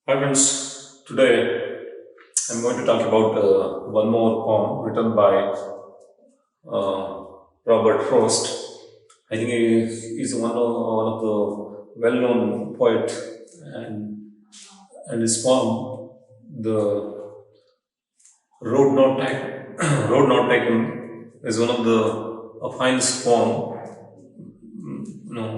Hi friends, today I'm going to talk about one more poem written by uh, Robert Frost. I think he's one of the well-known poet, and and his poem, the Road Not Taken, Road Not Taken, is one of the finest poem,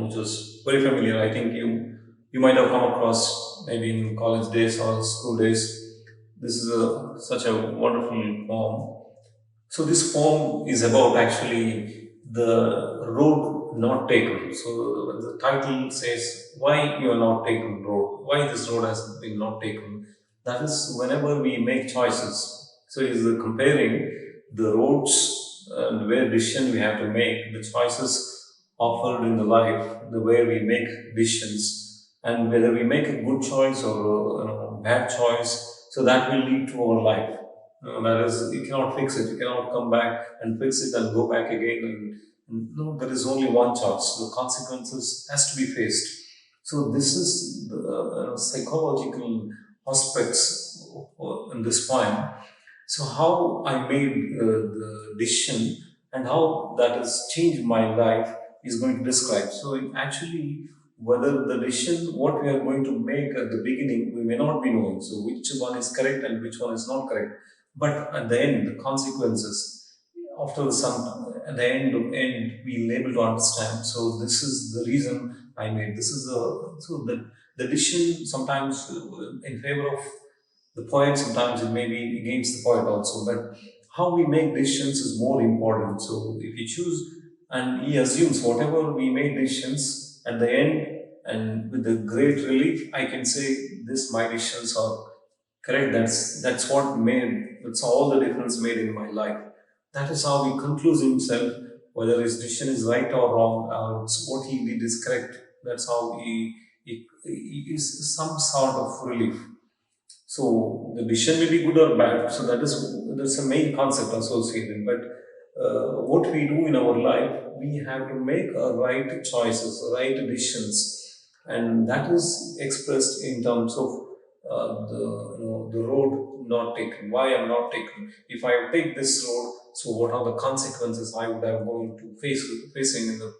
which is very familiar. I think you might have come across maybe in college days or school days. This is such a wonderful poem. So this poem is about actually the road not taken. So the title says why you are not taken road, why this road has been not taken. That is whenever we make choices. So it is comparing the roads and where decision we have to make, the choices offered in the life, the way we make decisions, and whether we make a good choice or bad choice. So that will lead to our life. That is, you cannot fix it. You cannot come back and fix it and go back again. And no, there is only one choice. The consequences has to be faced. So this is the psychological aspects in this poem. So how I made the decision and how that has changed my life is going to describe. So actually, whether the decision what we are going to make at the beginning, we may not be knowing. So which one is correct and which one is not correct. But at the end, the consequences after some at the end we'll able to understand. So this is the reason I made. This is the decision sometimes in favor of the poet, sometimes it may be against the poet also. But how we make decisions is more important. So if you choose and he assumes whatever we make decisions at the end, and with the great relief, I can say this my decisions are correct. That's what made that's all the difference made in my life. That is how he concludes himself, whether his decision is right or wrong, what he did is correct. That's how he is some sort of relief. So the decision may be good or bad. So that's a main concept associated. But what we do in our life, we have to make right choices, right decisions, and that is expressed in terms of the road not taken. Why I'm not taken? If I take this road, so what are the consequences I would have going to facing in the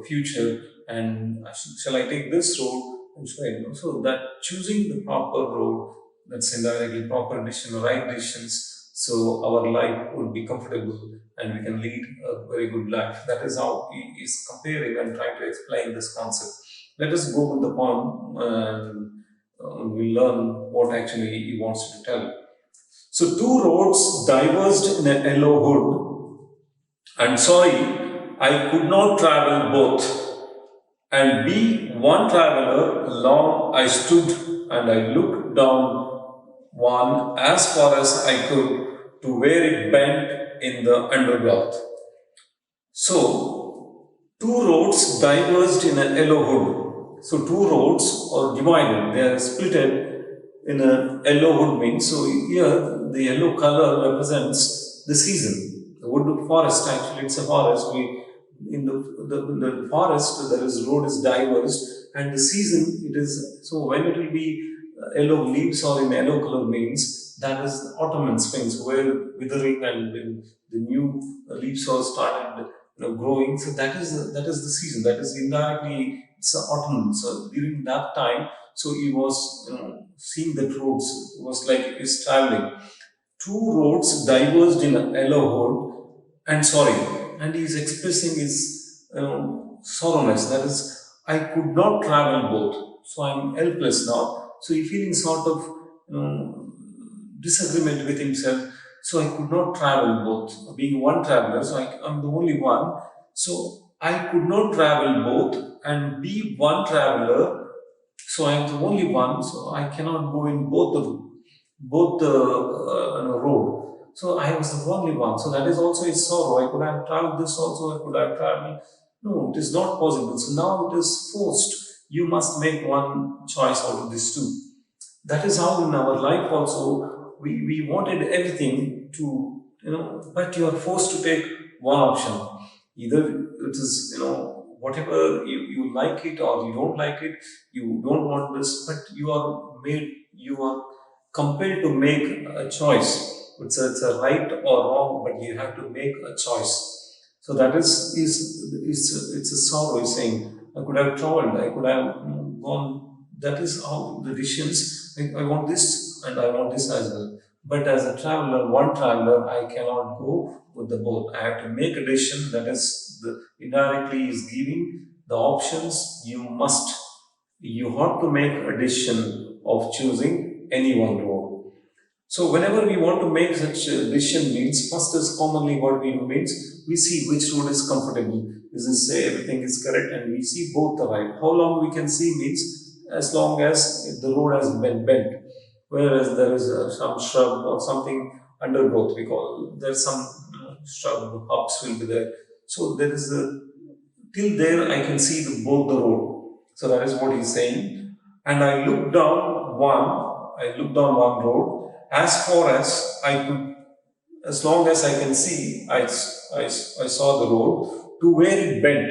future? And shall I take this road? And should I, so that choosing the proper road, that's indirectly proper decision, right decisions, so our life would be comfortable and we can lead a very good life. That is how he is comparing and trying to explain this concept. Let us go with the poem and we learn what actually he wants to tell. So, two roads diverged in a yellow hood, and sorry, I could not travel both. And be one traveler, long I stood and I looked down one as far as I could to where it bent in the undergrowth. So, two roads diverged in a yellow hood. So, two roads are divided, they are split in a yellow hood means. So, here the yellow color represents the season. The wood forest, actually, it's a forest. In the forest, there is road is diverged, and the season it is so when it will be yellow leaves or in yellow color means that is autumn and spring, so where withering and when the new leaves are started growing. So that is the season. That is indirectly it's autumn. So during that time, so he was seeing the roads. It was like he's traveling. Two roads diverged in a yellow road, and sorry, and he is expressing his sorrowness. That is, I could not travel both, so I'm helpless now. So he feeling sort of disagreement with himself. So I could not travel both, being one traveler. So I'm the only one. So I could not travel both and be one traveler. So I am the only one. So I cannot go in both the road. So I was the only one. So that is also a sorrow. I could have traveled this also. I could have traveled. No, it is not possible. So now it is forced. You must make one choice out of these two. That is how in our life also we wanted everything to but you are forced to take one option. Either it is whatever you like it or you don't like it, you don't want this, but you are you are compelled to make a choice. It's a right or wrong, but you have to make a choice. So that is it's a sorrow. Is saying I could have traveled, I could have gone. That is how the decisions. I want this and I want this as well. But as a traveler, one traveler, I cannot go with the both. I have to make a decision that is indirectly is giving the options. You have to make a decision of choosing any one road. So whenever we want to make such a decision means, first is commonly what we do means, we see which road is comfortable. This is say everything is correct and we see both the right. How long we can see means, as long as the road has been bent. Whereas there is some shrub or something undergrowth, we call, there's some shrub, hops will be there. So there is a, till there I can see both the road. So that is what he's saying. And I looked down one road as far as I could, as long as I can see, I saw the road to where it bent.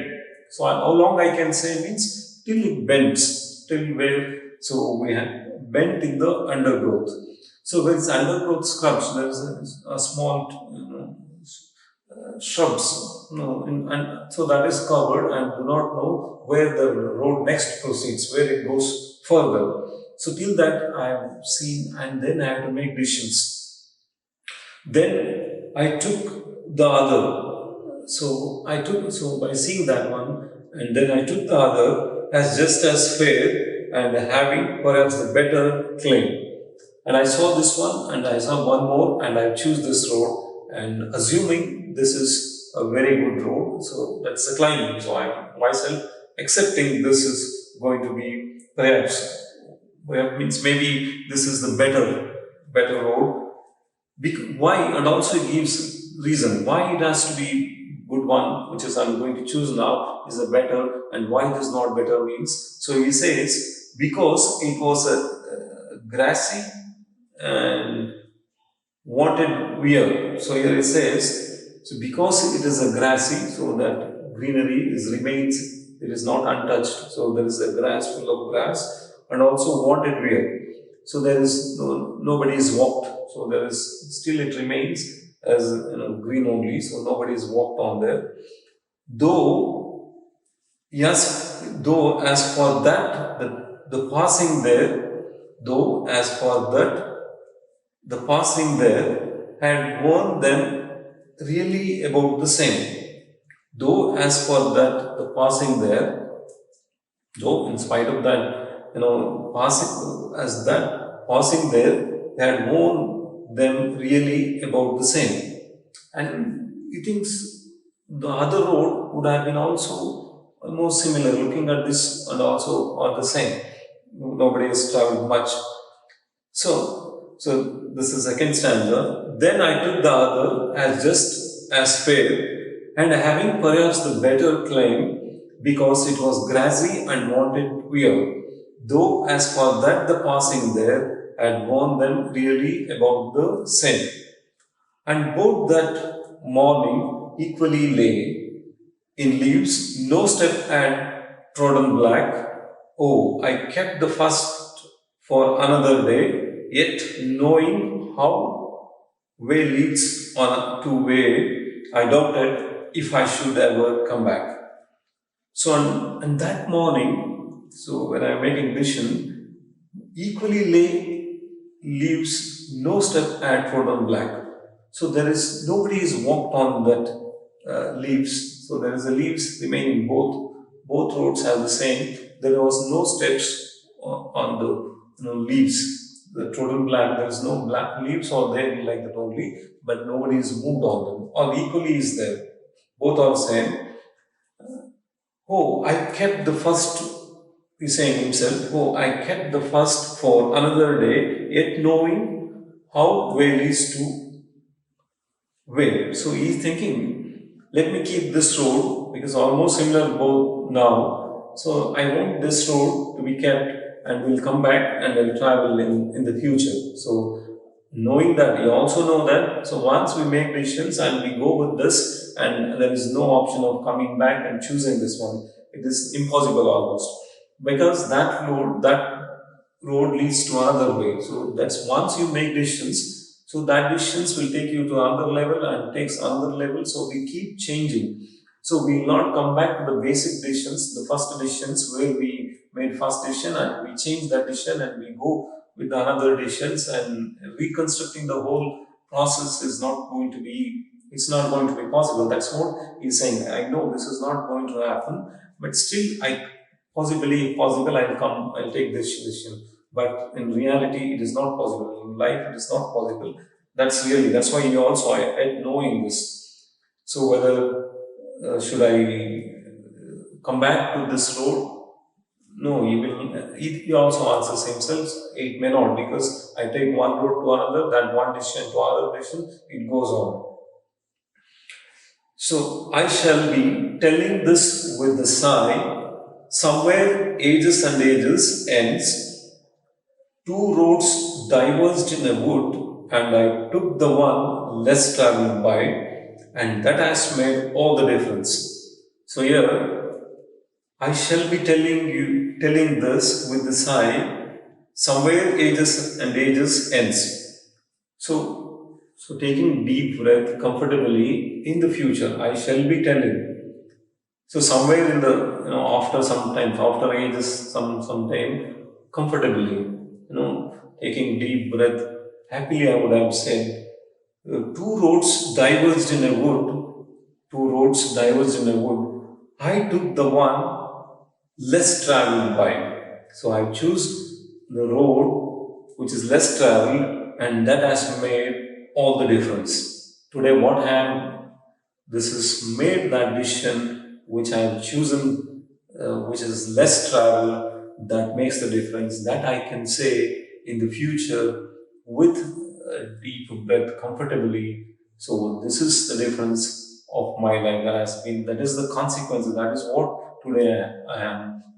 So how long I can say means till it bends, till where, so we have bent in the undergrowth. So with undergrowth scrubs, there is a small shrubs, and so that is covered and do not know where the road next proceeds, where it goes further. So till that I have seen, and then I have to make decisions. Then I took the other. So by seeing that one, and then I took the other as just as fair and having perhaps the better claim. And I saw this one, and I saw one more, and I choose this road, and assuming this is a very good road, so that's the climbing. So I'm myself accepting this is going to be perhaps, means maybe this is the better road. Why? And also it gives reason why it has to be good one, which is I'm going to choose now, is a better, and why it is not better means. So he says because it was a grassy and wanted weir. So here it says, so because it is a grassy, so that greenery remains, it is not untouched. So there is a grass, full of grass, and also wanted weir. So there is nobody is walked. So there is still it remains as green only. So nobody is walked on there. Though yes, though as for that the passing there, though as for that the passing there had warned them really about the same. Though as for that the passing there, though in spite of that, passing as that passing there, they had warned them really about the same. And he thinks the other road would have been also almost similar, looking at this and also are the same. Nobody has traveled much. So this is second stanza. Then I took the other as just as fair, and having perhaps the better claim, because it was grassy and wanted weir. Though as for that the passing there had warned them really about the same. And both that morning equally lay in leaves, no step had trodden black. Oh, I kept the first for another day, yet knowing how way leads on to way, I doubted if I should ever come back. So on that morning, so when I'm making decision, equally lay leaves, no step had trodden black. So there is nobody is walked on that leaves. So there is a leaves remaining. Both roads have the same. There was no steps on the leaves. The trodden black. There is no black leaves or there like that only. But nobody is moved on them. Or equally is there. Both are the same. Oh, I kept the first. He's saying himself. Oh, I kept the first for another day. Yet knowing how way leads to way. So he's thinking, let me keep this road because almost similar both now. So I want this road to be kept and we'll come back and we'll travel in the future. So knowing that, you also know that, so once we make decisions and we go with this and there is no option of coming back and choosing this one, it is impossible almost. Because that road, that road leads to another way. So that's once you make decisions, so that decisions will take you to another level and takes another level. So we keep changing. So we will not come back to the basic decisions, the first decisions where we made first decision and we change that decision and we go with another decisions, and reconstructing the whole process is not going to be, it's not going to be possible. That's what he's saying. I know this is not going to happen, but still I possibly, if possible, I'll take this decision. But in reality, it is not possible. In life, it is not possible. That's why you also, at knowing this. So whether should I come back to this road? No, he will. He also answers himself. It may not, because I take one road to another, that one decision to another decision. It goes on. So I shall be telling this with a sigh. Somewhere ages and ages ends. Two roads diverged in a wood, and I took the one less traveled by, and that has made all the difference. So here I shall be telling this with the sigh. Somewhere ages and ages ends. So taking deep breath comfortably in the future, I shall be telling. So somewhere in the, after some time, after ages, some time, comfortably, taking deep breath happily, I would have said, two roads diverged in a wood. Two roads diverged in a wood. I took the one less traveled by. So I choose the road which is less traveled, and that has made all the difference. Today, what I am, this has made that decision which I have chosen, which is less travel, that makes the difference. That I can say in the future with a deep breath comfortably. So this is the difference of my life that has been. That is the consequence. That is what today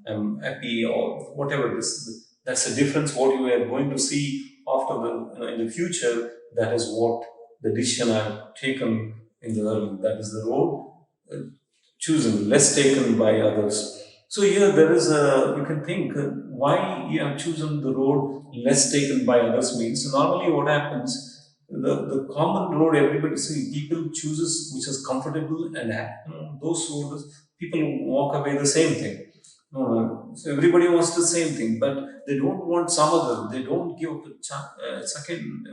I'm happy, or whatever it is. That's the difference. What you are going to see after the, in the future. That is what the decision I've taken in the early. That is the road chosen, less taken by others. So here there is a, you can think why you have chosen the road less taken by others means, normally what happens, the common road everybody see, people chooses which is comfortable and those roads people walk away the same thing. So everybody wants the same thing, but they don't want some other. They don't give second,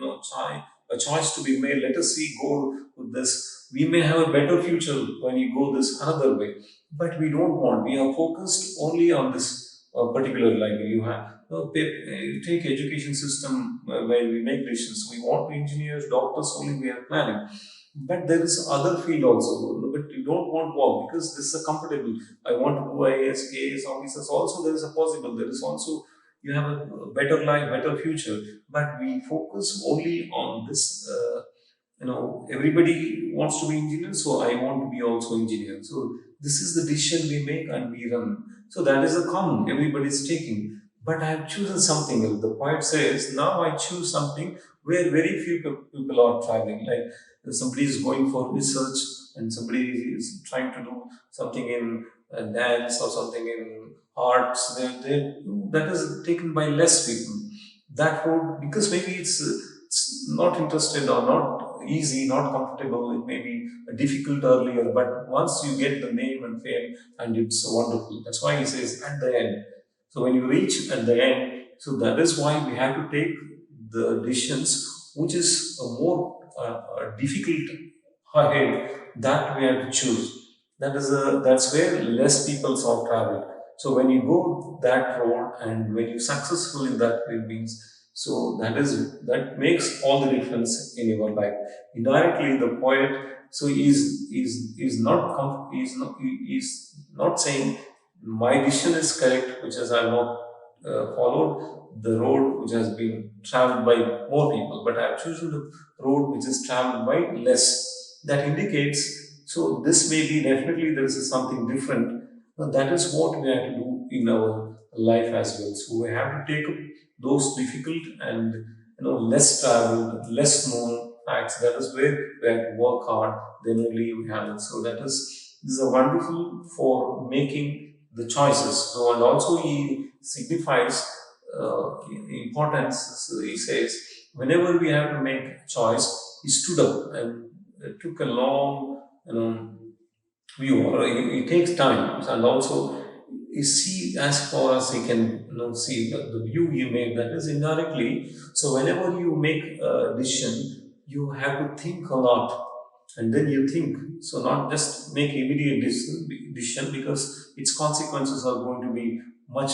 a choice to be made. Let us see, go with this. We may have a better future when you go this another way, but we don't want. We are focused only on this particular line. You have take education system where we make decisions. We want engineers, doctors only. We are planning. But there is other field also, but you don't want work because this is a comfortable. I want to do IAS, KAS officers. Also, there is a possible. There is also, you have a better life, better future. But we focus only on this. Everybody wants to be engineer, so I want to be also engineer. So this is the decision we make and we run. So that is a common everybody is taking. But I have chosen something else. The poet says, now I choose something where very few people are traveling. Like if somebody is going for research and somebody is trying to do something in dance or something in arts, that is taken by less people. That road, because maybe it's not interested or not easy, not comfortable, it may be difficult earlier, but once you get the name and fame, and it's wonderful. That's why he says at the end. So when you reach at the end, so that is why we have to take the decisions which is a more difficult ahead, that we have to choose. That's where less people are traveled. So when you go that road and when you're successful in that way means, so that makes all the difference in your life. Indirectly, the poet, so is not he's not saying my decision is correct, which is I have not followed the road which has been traveled by more people, but I have chosen the road which is traveled by less. That indicates, so this may be definitely there is something different. But that is what we have to do in our life as well. So we have to take up those difficult and less traveled, less known facts. That is where we have to work hard. Then only we have it. So that is, this is a wonderful for making the choices. So and also he signifies importance. He says, whenever we have to make a choice, he stood up and it took a long, view, or it takes time, and also you see as far as you can, see the view you make. That is indirectly. So whenever you make a decision, you have to think a lot, and then you think. So not just make immediate decision, because its consequences are going to be much.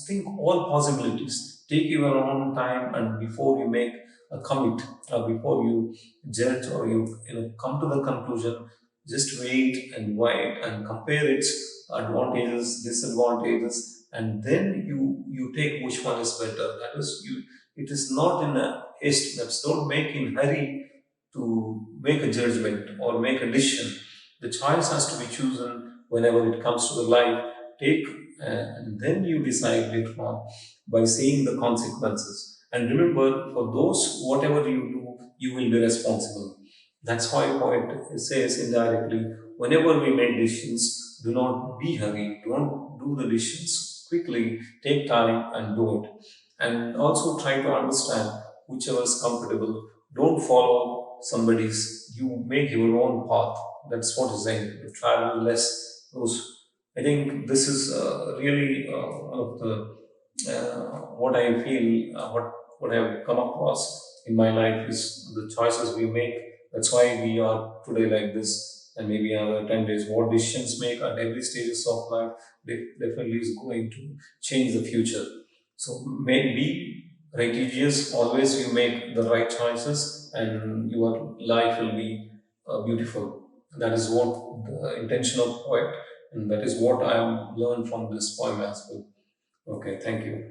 Think all possibilities. Take your own time, and before you make a commit, or before you judge, or you come to the conclusion, just wait and compare its advantages, disadvantages, and then you take which one is better. That is you. It is not in a haste. That's don't make in hurry to make a judgment or make a decision. The choice has to be chosen whenever it comes to the life. Take and then you decide later on by seeing the consequences. And remember, for those whatever you do, you will be responsible. That's why poet says indirectly, whenever we make decisions, do not be hurried. Don't do the decisions quickly. Take time and do it. And also try to understand whichever is comfortable. Don't follow somebody's. You make your own path. That's what is saying. You travel less. Those. I think this is really one of the what I feel, what I've come across in my life is the choices we make. That's why we are today like this, and maybe another 10 days. What decisions make at every stages of life definitely is going to change the future. So be righteous. Always you make the right choices, and your life will be beautiful. That is what the intention of poet, and that is what I have learned from this poem as well. Okay, thank you.